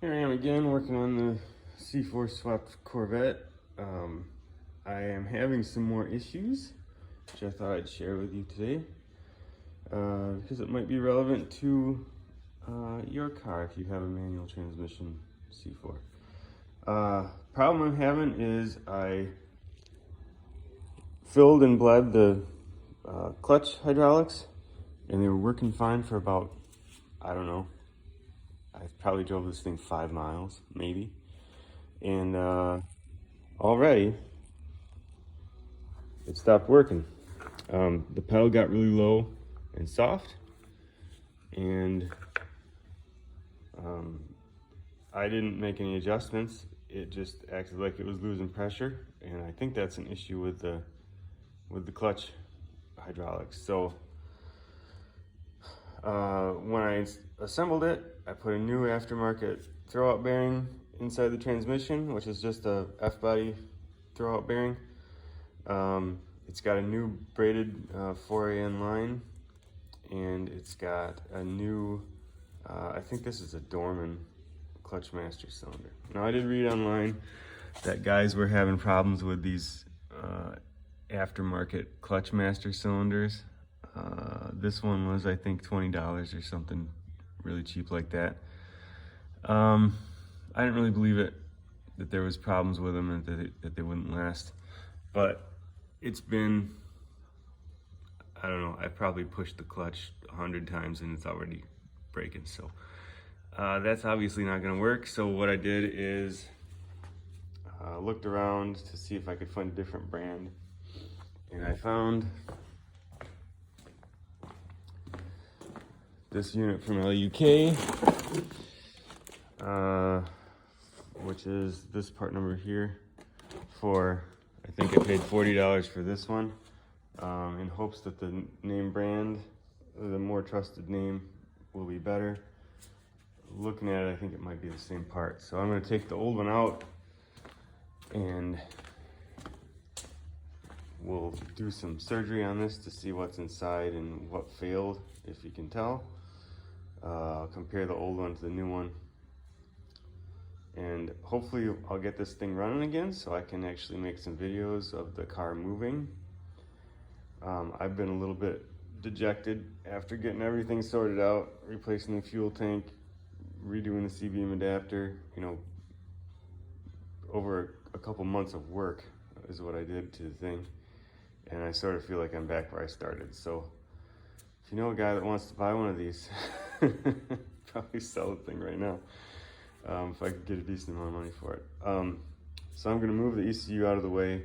Here I am again working on the C4 swapped Corvette. I am having some more issues, which I thought I'd share with you today, because it might be relevant to your car if you have a manual transmission C4. Problem I'm having is I filled and bled the clutch hydraulics, and they were working fine for about, I don't know, I probably drove this thing 5 miles, maybe. And already it stopped working. The pedal got really low and soft, and I didn't make any adjustments. It just acted like it was losing pressure, and I think that's an issue with the clutch hydraulics. So when I assembled it, I put a new aftermarket throwout bearing inside the transmission, which is just a F-body throwout bearing. It's got a new braided 4AN line, and it's got a new, I think this is a Dorman clutch master cylinder. Now, I did read online that guys were having problems with these aftermarket clutch master cylinders. This one was, I think, $20 or something really cheap like that. I didn't really believe it, that there was problems with them and that they wouldn't last. But it's been, I don't know, I probably pushed the clutch 100 times and it's already breaking. So that's obviously not gonna work. So what I did is looked around to see if I could find a different brand. And I found this unit from LUK, which is this part number here. For, I think I paid $40 for this one, in hopes that the name brand, the more trusted name, will be better. Looking at it, I think it might be the same part. So I'm going to take the old one out and we'll do some surgery on this to see what's inside and what failed, if you can tell. I'll compare the old one to the new one, and hopefully I'll get this thing running again so I can actually make some videos of the car moving. I've been a little bit dejected after getting everything sorted out, replacing the fuel tank, redoing the C-beam adapter. You know, over a couple months of work is what I did to the thing, and I sort of feel like I'm back where I started. So if you know a guy that wants to buy one of these, probably sell the thing right now, if I could get a decent amount of money for it. So I'm going to move the ECU out of the way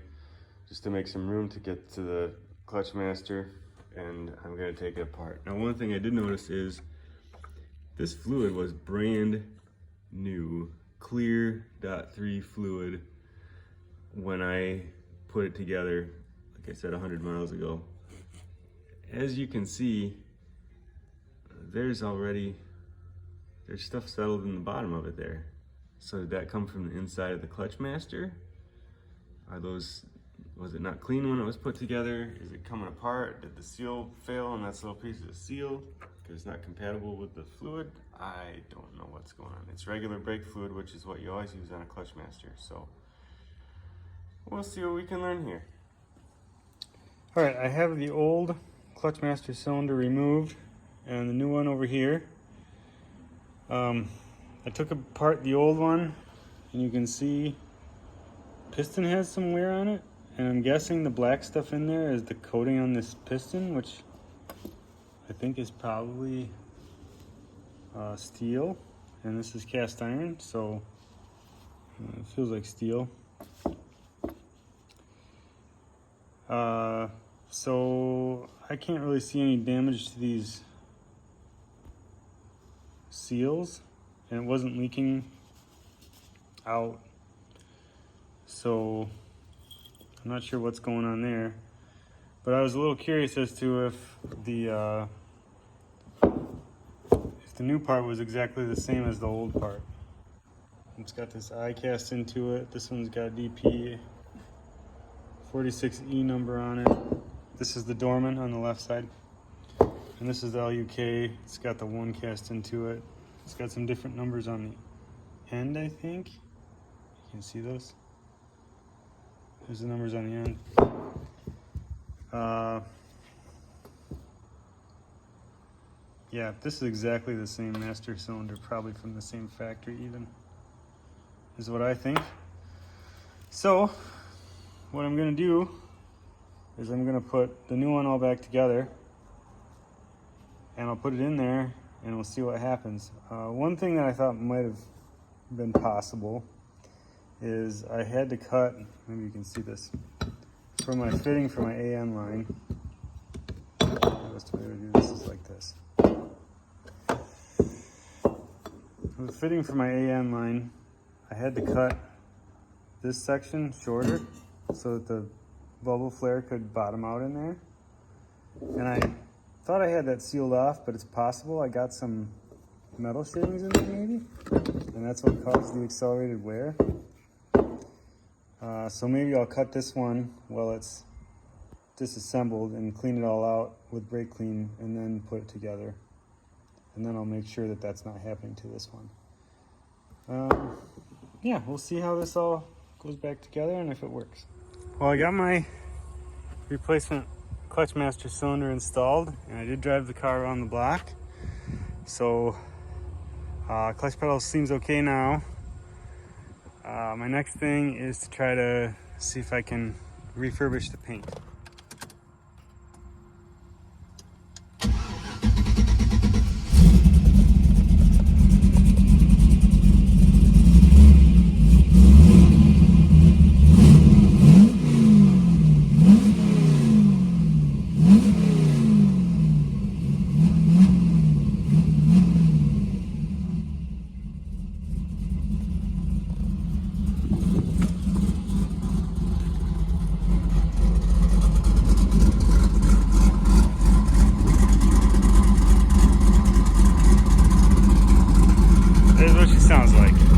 just to make some room to get to the clutch master, and I'm going to take it apart. Now, one thing I did notice is this fluid was brand new, clear .3 fluid when I put it together, like I said, 100 miles ago. As you can see, there's stuff settled in the bottom of it there. So did that come from the inside of the clutch master? Was it not clean when it was put together? Is it coming apart? Did the seal fail on that little piece of the seal because it's not compatible with the fluid? I don't know what's going on. It's regular brake fluid, which is what you always use on a clutch master. So we'll see what we can learn here. All right, I have the old clutch master cylinder removed and the new one over here. I took apart the old one, and you can see piston has some wear on it, and I'm guessing the black stuff in there is the coating on this piston, which I think is probably steel, and this is cast iron, so it feels like steel. So I can't really see any damage to these seals, and it wasn't leaking out, so I'm not sure what's going on there. But I was a little curious as to if the new part was exactly the same as the old part. It's got this eye cast into it. This one's got a DP 46E number on it. This is the Dorman on the left side, and this is the LUK. It's got the 1 cast into it. It's got some different numbers on the end, I think. You can see those. There's the numbers on the end. Yeah, this is exactly the same master cylinder, probably from the same factory even, is what I think. So, what I'm gonna do is I'm gonna put the new one all back together, and I'll put it in there, and we'll see what happens. One thing that I thought might have been possible is I had to cut, maybe you can see this, for my fitting for my AN line. The best way to do this is like this. For the fitting for my AN line, I had to cut this section shorter so that the bubble flare could bottom out in there. And I thought I had that sealed off, but it's possible I got some metal shavings in there maybe, and that's what caused the accelerated wear. So maybe I'll cut this one while it's disassembled and clean it all out with brake clean and then put it together. And then I'll make sure that that's not happening to this one. Yeah, we'll see how this all goes back together and if it works. Well, I got my replacement clutch master cylinder installed, and I did drive the car around the block. So clutch pedal seems okay now. My next thing is to try to see if I can refurbish the paint. Here's what she sounds like.